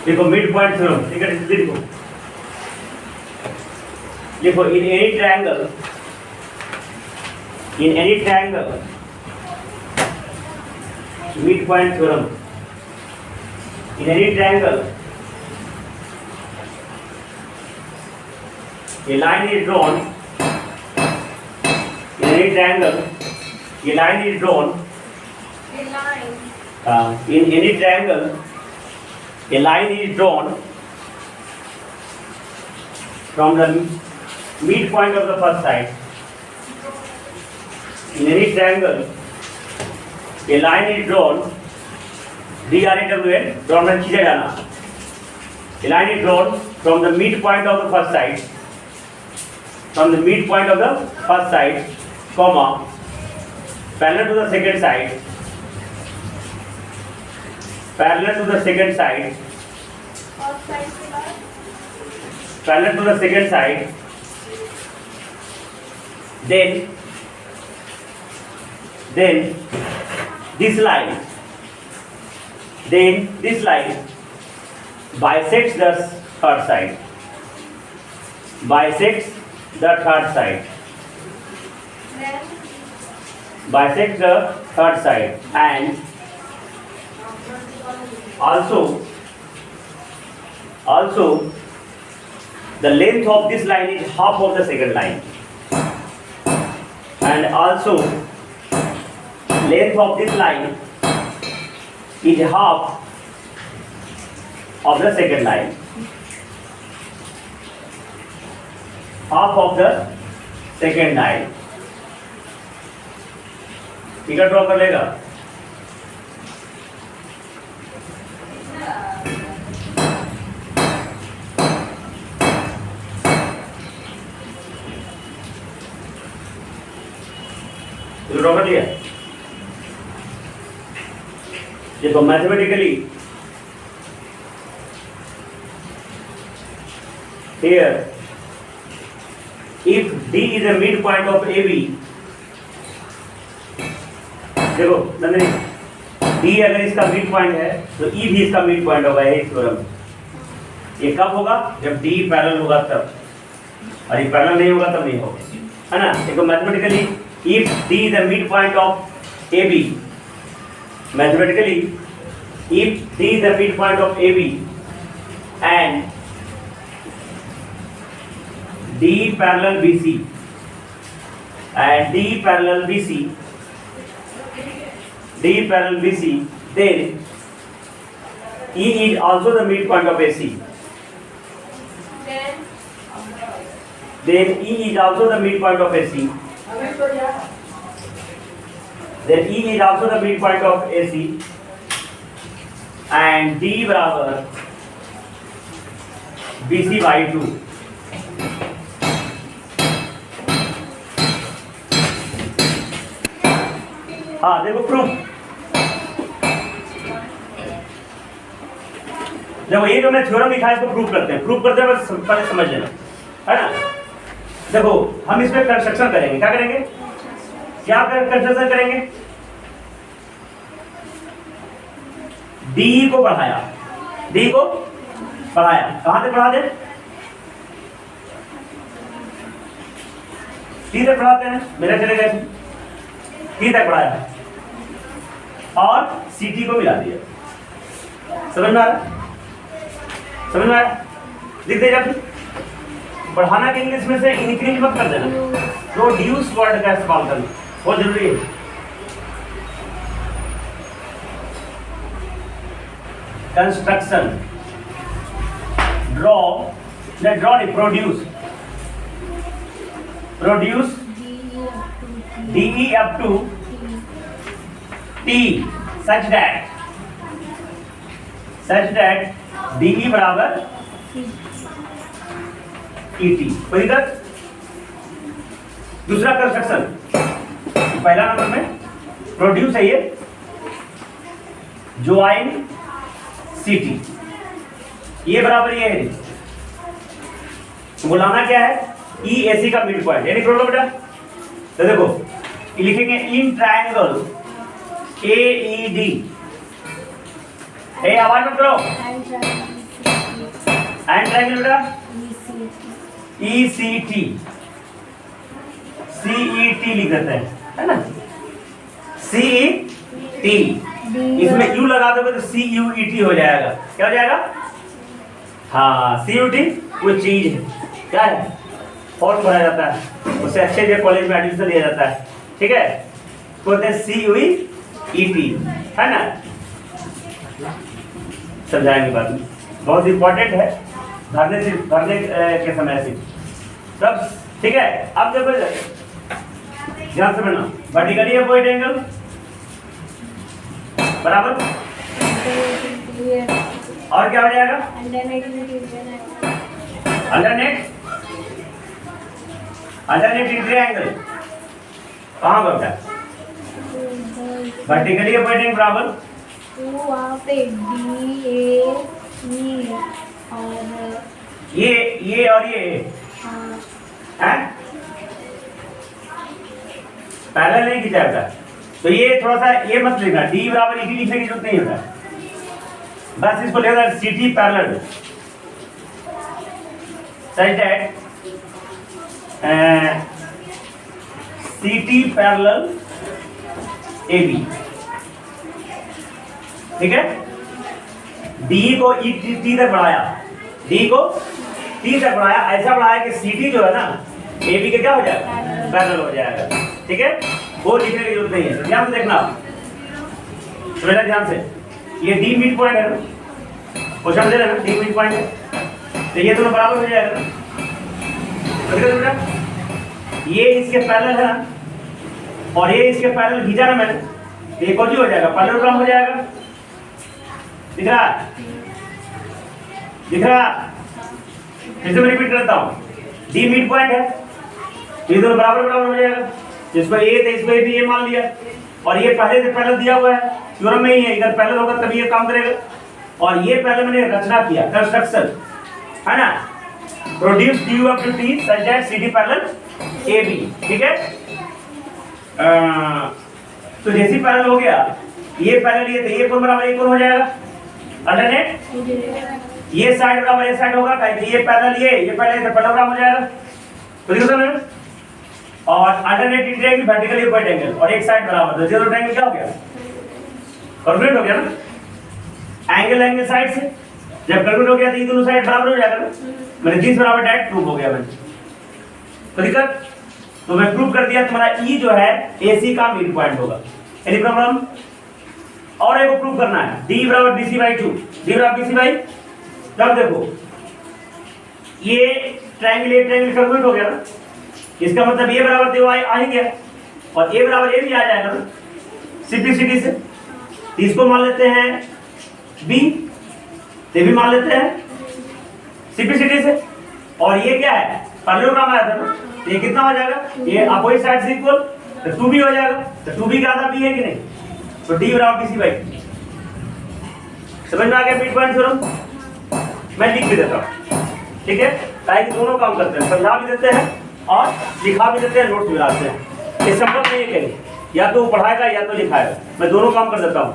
देखो mid point theorem, ठीक है, देखो देखो in any triangle mid point theorem, in any triangle a line is drawn, in any triangle a line is drawn, in any triangle a line is drawn from the midpoint of the first side. In any triangle a line is drawn, DRAWN, drawn में खींचा जाना. A line is drawn from the midpoint of the first side, comma, parallel to the second side, parallel to the second side, then this line bisects the third side, bisects the third side, and also the length of this line is half of the second line, and also length of this line is half of the second line, ठीक है, draw कर लेगा. Draw कर लिया. देखो mathematically here if D is a midpoint of AB, देखो Nandini D अगर इसका मिड पॉइंट है तो E भी इसका मिड पॉइंट होगा. यही थ्योरम. ये कब होगा? जब D पैरेलल होगा तब, और ये पैरेलल नहीं होगा तब नहीं होगा, है ना. देखो mathematically if D is the midpoint of AB, mathematically if D is the midpoint of AB and D parallel BC then E is also the midpoint of AC, then E is also the midpoint of AC, and D बराबर BC by 2. हाँ देखो proof. देखो ये जो मैं theorem लिखा है इसको प्रूफ करते हैं बस पहले समझ लेना, है ना. देखो हम इसमें कंस्ट्रक्शन करेंगे. क्या करेंगे? कंस्ट्रक्शन करेंगे. डी को बढ़ाया, कहां तक बढ़ा दे? टी तक बढ़ाते हैं. मेरा चलेगा टी तक बढ़ाया और सी को मिला दिया. समझ में आ रहा? लिख दे. जब बढ़ाना के इंग्लिश में से इंक्रीज मत कर देना, प्रोड्यूस वर्ड का इस्तेमाल करना बहुत जरूरी है. Construction, produce DE up to T such that DE बराबर ET. कोई दिक्कत? दूसरा कंस्ट्रक्शन, पहला नंबर में प्रोड्यूस है ये ज्वाइन CT, ये बराबर ये है. बुलाना क्या है? EAC का मिड पॉइंट. यानी प्रोडक्ट बेटा तो देखो लिखेंगे इन ट्रायंगल AED. आवाज मत करो. एंड ट्रायंगल बेटा ECT, CET लिख देते हैं, है ना, CET। इसमें U लगा दोगे तो CUET हो जाएगा। क्या हो जाएगा? हाँ, CUT कोई चीज है, क्या है, और पढ़ाया जाता है, उससे अच्छे से कॉलेज में एडमिशन लिया जाता है, ठीक है, बोलते हैं CUET, है ना। समझाएंगे बाद में, बहुत इंपॉर्टेंट है भरने के समय से सब, ठीक है। अब देखो ध्यान से पढ़ना, वर्टिकली अपोजिट एंगल बराबर, और क्या हो जाएगा? अंडरनेट इंटीरियर एंगल कहाँ पर होता है? वर्टिकली अपोजिट एंगल बराबर वहाँ पे DA और ये और ये हैं, पैरेलल नहीं खींचा होता, तो ये थोड़ा सा ये मत लिखना, D बराबर ET लिखने की जरूरत नहीं होता, बस इसको लेना CT parallel such that CT parallel AB, ठीक है। D को T तक बढ़ाया, D को T तक बढ़ाया, ऐसा बढ़ाया कि CT जो है ना AB के क्या हो जाएगा? पैरेलल हो जाएगा, ठीक है। वो लिखने की जरूरत नहीं है, ध्यान से देखना, समझना ध्यान से। ये D मिड पॉइंट है ना, क्वेश्चन दे रहे ना, D मिड पॉइंट है, तो ये दोनों बराबर हो जाएगा, बेटा। ये इसके पैरेलल है ना, और ये इसके पैरेलल खींचा ना मैंने, तो ये कौन हो जाएगा? पैरेललोग्राम हो जाएगा, दिख रहा? दिख रहा? फिर से मैं रिपीट करता हूँ, D मिड पॉइंट है, ये दोनों बराबर बराबर हो जाएगा, जिसको A तो इसको भी ये मान लिया, और ये पहले से पैरेलल दिया हुआ है, थ्योरम में ही है, इधर पैरेलल होगा तभी ये काम करेगा। और ये पहले मैंने रचना किया, कंस्ट्रक्शन, है ना, produce DU up to T such that CD parallel AB, ठीक है। तो जैसे पैरेलल हो गया, ये पैरेलल ये तो ये कोण बराबर ये कोण हो जाएगा, अल्टरनेट, ये साइड बराबर ये साइड होगा, ये पैरेलल ये पैरेलल पैरेललोग्राम हो जाएगा, तो देखो ना। और alternate interior vertically opposite angle, और एक साइड बराबर, तो जीरो ट्रायंगल क्या हो गया? कॉन्ग्रुएंट हो गया ना, एंगल साइड से जब कॉन्ग्रुएंट हो गया तो ये दोनों साइड बराबर हो जाएगा ना, मैंने 30 बराबर डायरेक्ट प्रूव हो गया मैंने, तो दिक्कत, तो मैं प्रूव कर दिया तुम्हारा E जो है AC का मिड पॉइंट होगा, एनी प्रॉब्लम? और एक को प्रूव करना है, D बराबर BC/2, D बराबर BC/, तब देखो ये ट्रायंगल कॉन्ग्रुएंट हो गया ना, इसका मतलब ये बराबर तो आ ही गया, और ये बराबर ये भी आ जाएगा ना सिंप्लिसिटी से, इसको मान लेते हैं B, ये भी मान लेते हैं सिंप्लिसिटी से, और ये क्या है? पैरेललोग्राम आया था ना, ये कितना हो जाएगा? ये अपोजिट साइड से इक्वल, तो 2B हो जाएगा, तो 2B का आधा B है कि नहीं, तो D बराबर BC/, समझ में आ गया मिड पॉइंट थ्योरम? मैं लिख भी देता हूँ, ठीक है, ताकि दोनों काम करते हैं, समझा भी देते हैं और लिखा भी देते हैं, नोट्स भी लाते हैं। ये संभव नहीं है कहीं, या तो पढ़ाएगा या तो लिखाएगा, मैं दोनों काम कर देता हूँ।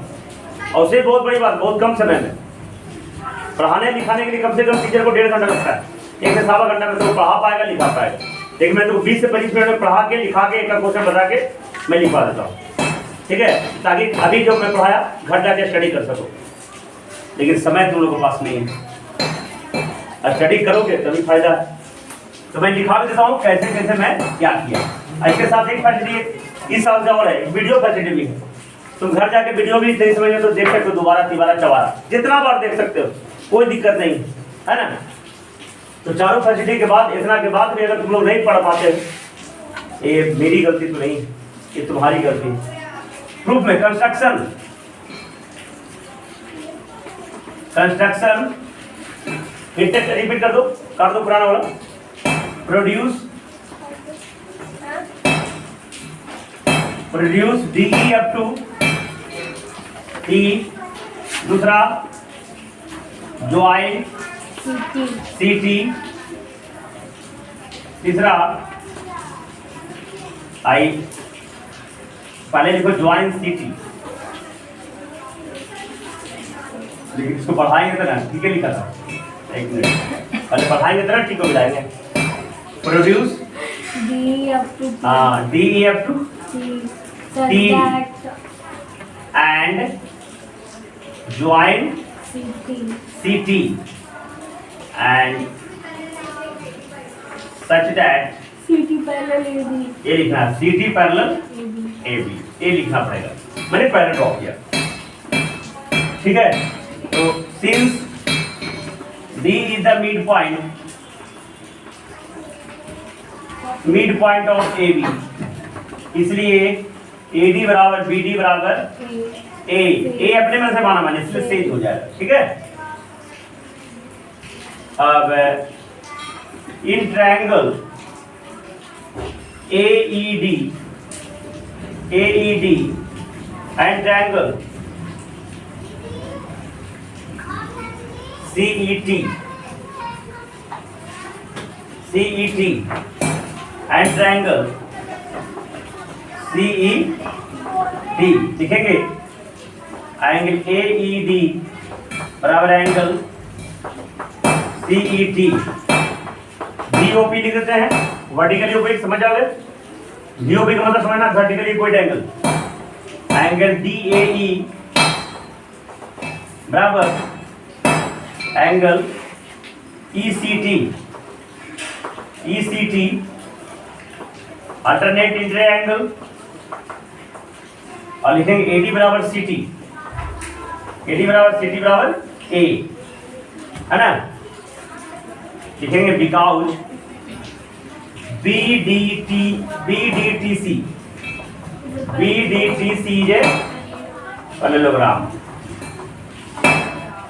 और उससे बहुत बड़ी बात, बहुत कम समय में पढ़ाने लिखाने के लिए कम से कम टीचर को 1.5 घंटा लगता है, 1 से 1.25 घंटा में तो पढ़ा पाएगा लिखा पाएगा, लेकिन मैं तो 20 से 25 मिनट में पढ़ा के लिखा के एक क्वेश्चन बता के मैं लिखवा देता हूँ, ठीक है, ताकि अभी जो मैं पढ़ाया घर जाके स्टडी कर सको। लेकिन समय तुम लोगों के पास नहीं है, स्टडी करोगे तभी फायदा है। तो मैं लिखा भी देता हूँ कैसे कैसे मैं क्या किया। इसके साथ एक फैसिलिटी इस साल से और है, वीडियो फैसिलिटी भी है। तुम घर जाके वीडियो भी नहीं समझे तो देख सकते हो, दोबारा तिबारा चबारा जितना बार देख सकते हो, कोई दिक्कत नहीं है ना। तो चारों फैसिलिटी के बाद, इतना के बाद भी अगर तुम लोग नहीं पढ़ पाते, ये मेरी गलती तो नहीं, ये तुम्हारी गलती। प्रूफ में कंस्ट्रक्शन रिपीट कर दो पुराना वाला। Produce DE up to E, दूसरा ज्वाइन CT, तीसरा I, पहले लिखो ज्वाइन CT, लेकिन इसको पढ़ाएंगे तो ना ठीक है लिखा था, एक मिनट, पहले बढ़ाएंगे तरह ठीक हो जाएंगे। Produce D up to P. हाँ D E F to C. Such T. that and join CT. C T and such that, CT parallel AB. ये लिखना है C T parallel AB. A B, ये लिखना पड़ेगा, मैंने पहले ड्रॉ किया। ठीक है, तो since D is the midpoint of A B, इसलिए ए डी बराबर बी डी बराबर A. ए अपने मन से माना मैंने, इसलिए सेज हो जाएगा। ठीक है, अब in triangle AED and triangle CET and triangle CED लिखेंगे। एंगल AED बराबर एंगल CET, DOP लिख देते हैं, वर्टिकली ओपोजिट, समझ जाओगे। DOP का मतलब समझना, vertically opposite angle. Angle DAE बराबर angle ECT alternate inter angle, और लिखेंगे AD बराबर CT, AD बराबर CT बराबर A, है ना। लिखेंगे because BDTC J parallelogram,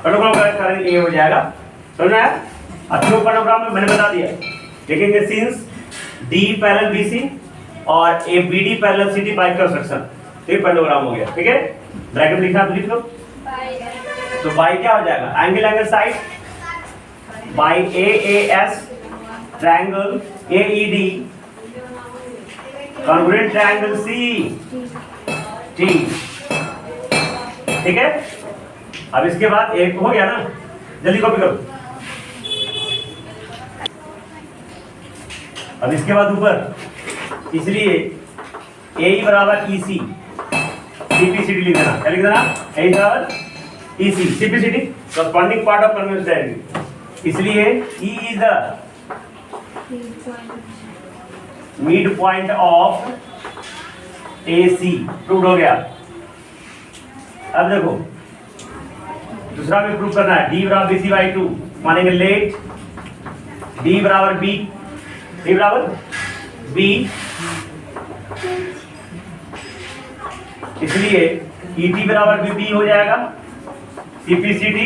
parallelogram ये हो जाएगा, समझ में आया। अच्छे पैरेललोग्राम में मैंने बता दिया, लिखेंगे सिंस D पैरेलल BC और ए BD parallel CD by construction, ये पैरेललोग्राम हो गया। ठीक है, ब्रैकेट लिखना तो लिख लो। तो बाय क्या हो जाएगा, angle side by AAS triangle AED congruent triangle CT। ठीक है, अब इसके बाद एक हो गया ना, जल्दी कॉपी करो। अब इसके बाद ऊपर, इसलिए AE बराबर EC CPCD लिख देना, क्या लिख देना, AE बराबर EC CPCD corresponding part of convex triangle, इसलिए E is the mid point of AC, prove हो गया। अब देखो दूसरा भी प्रूव करना है, D बराबर BC बाई 2, मानेंगे लेट D बराबर B, D बराबर B, इसलिए ET बराबर BB हो जाएगा CPCD,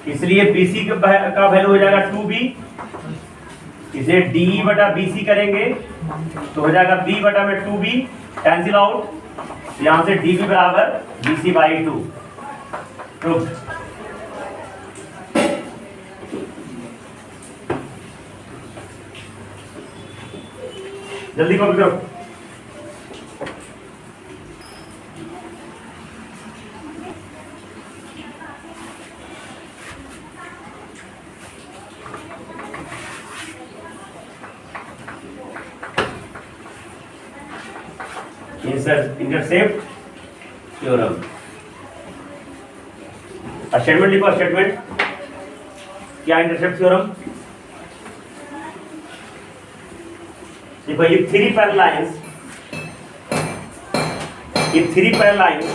इसलिए BC का वैल्यू हो जाएगा 2B, इसे D बटा BC करेंगे तो हो जाएगा B बटा में 2B, कैंसिल आउट, यहां से DB बराबर BC बाई 2। प्रूफ, जल्दी कॉपी करो। इंटरसेप्ट थ्योरम, स्टेटमेंट लिखो, स्टेटमेंट क्या इंटरसेप्ट थ्योरम। देखो ये थ्री पैरेलल लाइंस, ये three parallel lines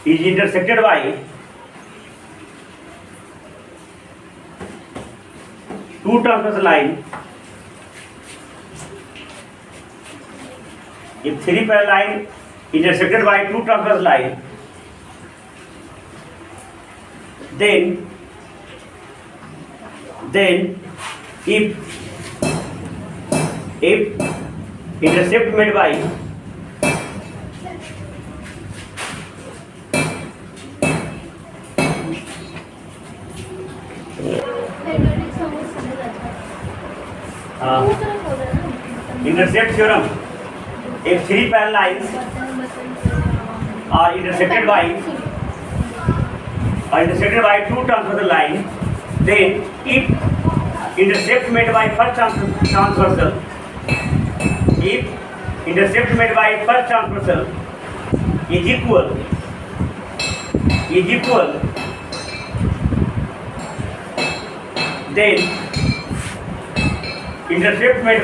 is intersected by two transversal line. If three parallel line intersected by two transversal line, then if intercept made by हाँ intercept theorem, if three parallel lines are intersected by two transversal lines, then if intercept made by first transversal is equal, then intercept made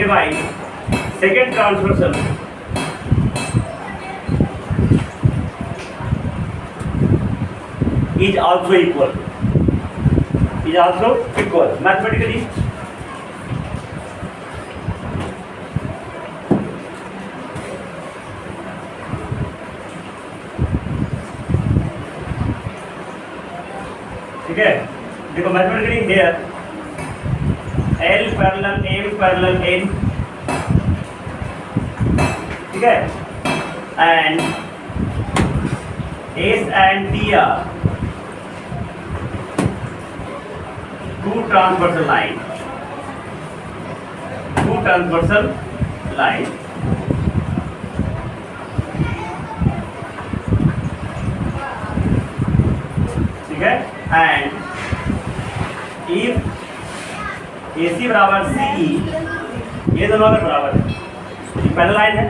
by second transversal is also equal, mathematically. ठीक है, देखो mathematically here L parallel M parallel N, ठीक है, and S and T are two transversal lines, ठीक है, and if AC बराबर CE, ये दोनों अगर बराबर है, ये पहला लाइन है,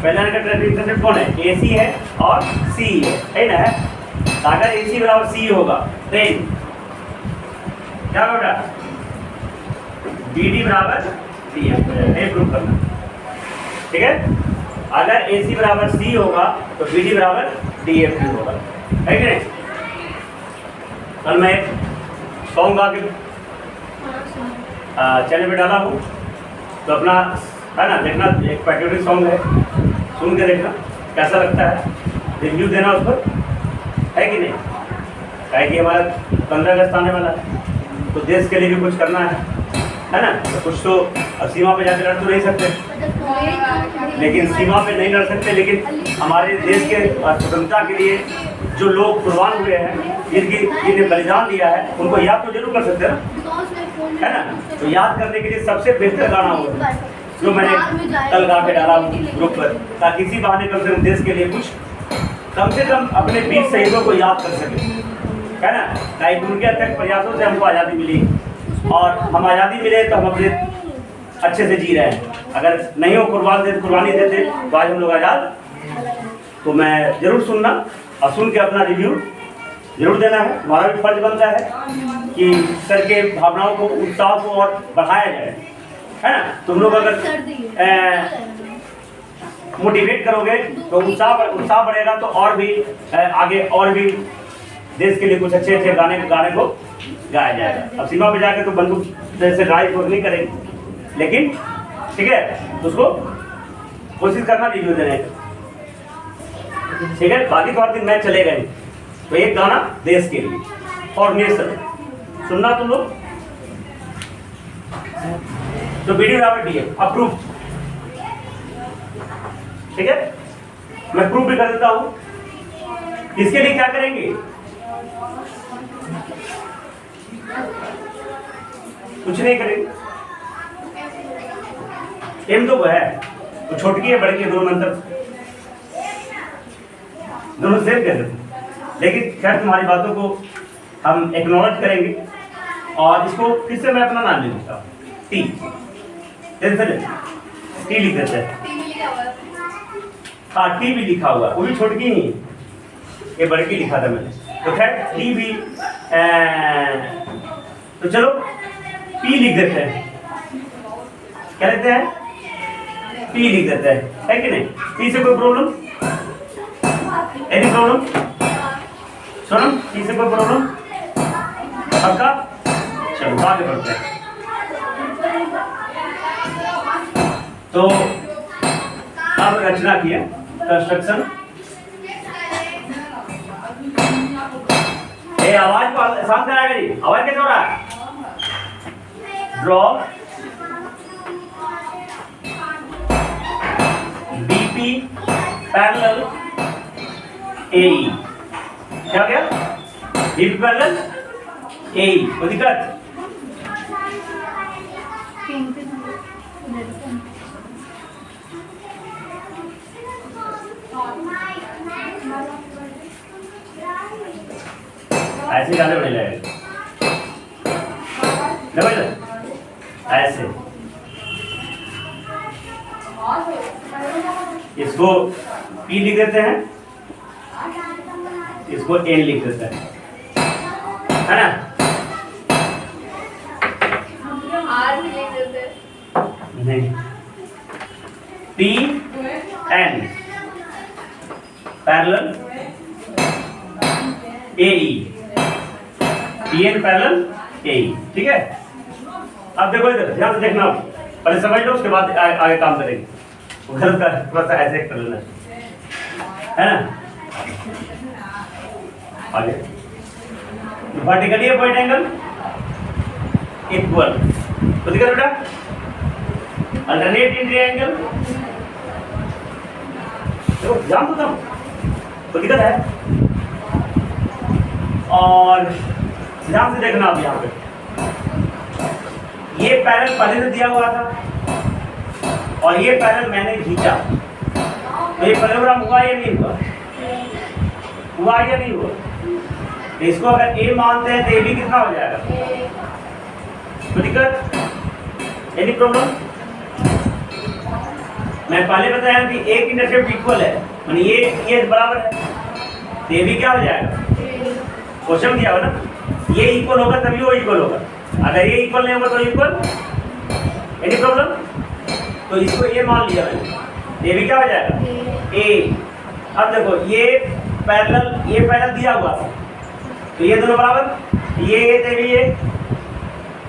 पहला लाइन का इंटरसेप्ट कौन है? AC है और CE है ना? तो अगर AC बराबर CE होगा देन क्या होगा? BD बराबर DF, ये प्रूव करना, ठीक है। अगर AC बराबर CE होगा तो BD बराबर DF भी होगा, है कि नहीं? कल मैं सॉन्ग गा के चैनल पे डाला हूँ, तो अपना है ना देखना, एक पैट्रियोटिक सॉन्ग है, सुन के देखना कैसा लगता है, रिव्यू देना उस पर, है कि नहीं? क्या कि हमारा 15 अगस्त आने वाला है, तो देश के लिए भी कुछ करना है ना? तो कुछ तो अब सीमा पे जाकर लड़ तो नहीं सकते, लेकिन सीमा पे नहीं लड़ सकते, लेकिन हमारे देश के स्वतंत्रता के लिए जो लोग कुर्बान हुए हैं, जिन्हें बलिदान दिया है, उनको याद तो जरूर कर सकते हैं ना, है ना? तो याद करने के लिए सबसे बेहतर गाना होगा जो मैंने कल गा के डाला ग्रुप पर, ताकि इसी बहाने कम से कम देश के लिए कुछ कम से कम अपने वीर शहीदों को याद कर सके, है ना? ताकि उनके अथक प्रयासों से हमको आज़ादी मिली, और हम आज़ादी मिले तो हम अपने अच्छे से जी रहे हैं। अगर नहीं हो कुर्बानी देते तो आज हम लोग आज़ाद। तो मैं ज़रूर सुनना और सुन के अपना रिव्यू जरूर देना है। हमारा भी फर्ज बनता है कि सर के भावनाओं को, उत्साह को और बढ़ाया जाए, है ना? तुम लोग अगर मोटिवेट करोगे तो उत्साह बढ़ेगा, तो और भी आगे और भी देश के लिए कुछ अच्छे अच्छे गाने को गाया जाएगा। अब सीमा पे जाकर तो बंदूक जैसे ड्राइव नहीं करेंगे, लेकिन ठीक है, तो उसको कोशिश करना रिव्यू देने का, ठीक है। बाकी तो हर दिन मैच चले गए, तो एक गाना देश के लिए और नेशन सुनना तुम लोग। तो वीडियो बराबर डी है अप्रूव, ठीक है। मैं प्रूफ भी कर देता हूं। इसके लिए क्या करेंगे? कुछ नहीं करेंगे। एम तो वो है, वो छोटकी है बड़की है, दोनों अंतर दोनों सेम कर देते, लेकिन खैर तुम्हारी बातों को हम एक्नॉलेज करेंगे। और इसको फिर से मैं अपना नाम ले लेता हूँ, टी टी लिख देते हैं। हाँ, टी भी लिखा हुआ, वो भी छोटकी नहीं, ये बड़की लिखा था मैंने, तो खैर टी भी तो चलो पी लिख देते हैं। क्या लिखते हैं? पी लिख देते हैं, है कि नहीं? पी से कोई problem? Any problem? Sonam, P से कोई प्रॉब्लम? पक्का? चलो आगे बढ़ते हैं। तो अब रचना की है, कंस्ट्रक्शन। ये आवाज को शांत कराएगा जी, आवाज कैसे हो रहा है? ड्रॉ बीपी पैरेलल एई, क्या गया? बी पैरेलल ए, कोई दिक्कत? ऐसे ज़्यादा बढ़ने लगेगा, ऐसे इसको P लिख देते हैं, इसको N लिख देते हैं, है ना? नहीं, P N parallel AE, PN parallel AE, ठीक है? अब देखो इधर ध्यान से देखना, पहले समझ लो उसके बाद आगे काम करेंगे। गलत का थोड़ा सा ऐसे कर लेना, है ना? आगे वर्टिकली अपॉइंट एंगल इक्वल, तो दिखा बेटा अल्टरनेट इन ट्रायंगल, देखो ध्यान दो तब, तो दिक्कत है। और ध्यान से देखना अब यहाँ पे ये पैरेलल पहले से दिया हुआ था और ये पैरेलल मैंने खींचा, तो ये पैरेललोग्राम हुआ या नहीं हुआ? हुआ या नहीं हुआ? तो इसको अगर ए मानते हैं तो ए भी कितना हो जाएगा? तो दिक्कत, एनी प्रॉब्लम? मैं पहले बताया कि एक इंटरसेप्ट इक्वल है, माने ये बराबर है, तो ये भी क्या हो जाएगा? क्वेश्चन दिया हो ना, ये इक्वल होगा तभी वो इक्वल होगा, अगर ये इक्वल नहीं होगा तो इक्वल, एनी प्रॉब्लम? तो इसको ये मान लिया मैंने, ये भी क्या हो जाएगा? ए। अब देखो ये पैरेलल दिया हुआ था, तो ये दोनों बराबर, ये भी ये,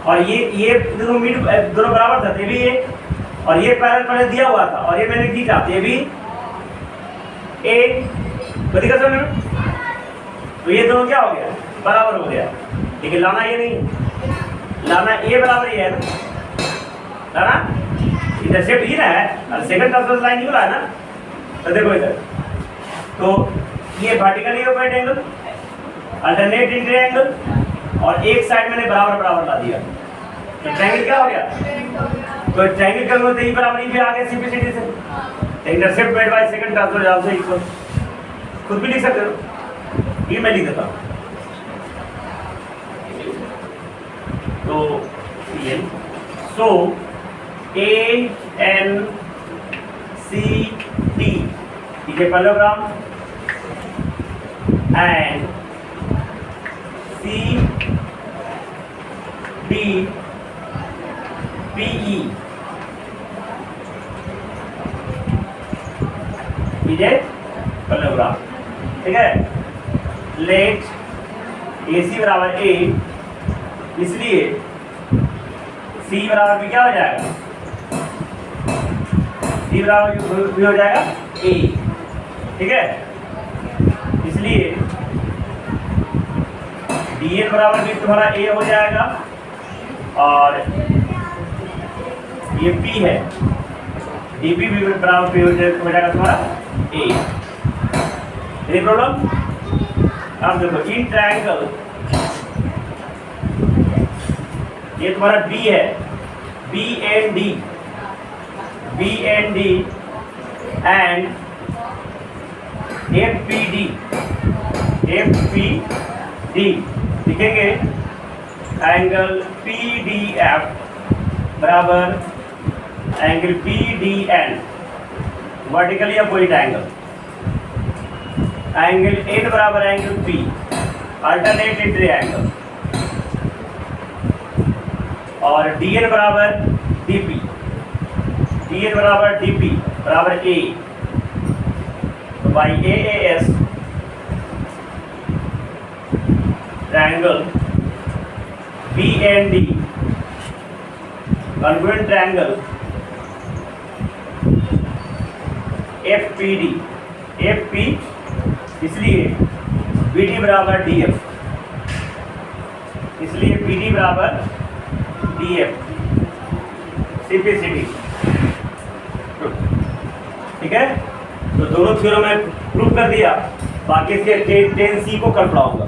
और ये दोनों बराबर था, ये भी ये, और ये पैरेलल पहले दिया हुआ था और ये मैंने खींचा, ये भी ए, तो दिक्कत समझ में? तो ये दोनों क्या हो गया? बराबर हो गया, लेकिन लाना ये नहीं है, लाना ए बराबर ये है ना, लाना इंटरसेप्ट ही ना है, सेकंड ट्रांसवर्स लाइन ही है ना। तो देखो इधर, तो ये vertically opposite angle, alternate in triangle, और एक साइड मैंने बराबर बराबर ला दिया, तो ट्रायंगल क्या हो गया? तो ट्रायंगल का मतलब बराबर भी आ गया सिंपलिसिटी से। Intercept made by second transverse also equal, खुद भी लिख सकते हो, ये मैं लिख देता हूँ। तो so A N C T is a parallelogram and C D P E is a parallelogram, ठीक है? लेट ए सी बराबर ए, इसलिए सी बराबर भी क्या हो जाएगा? सी बराबर भी हो जाएगा ए, ठीक है? इसलिए डी एन बराबर भी तुम्हारा ए हो जाएगा, और ये पी है, डी पी भी बराबर पी हो जाएगा तुम्हारा ए। Any problem? अब देखो इन ट्रायंगल ये तुम्हारा बी है, B and D and F P D लिखेंगे, एंगल पी डी एफ बराबर angle P D N, vertically opposite angle, angle N बराबर angle P, alternate in triangle, और डी एन बराबर डी पी, डी एन बराबर D P बराबर A, तो by A S triangle B and D, congruent triangle F P D, F P इसलिए B D बराबर D F, इसलिए B D बराबर D F, simplicity, ठीक है? तो दोनों थ्योरम में प्रूव कर दिया। बाकी इसके टेन सी को कल पढ़ाऊंगा।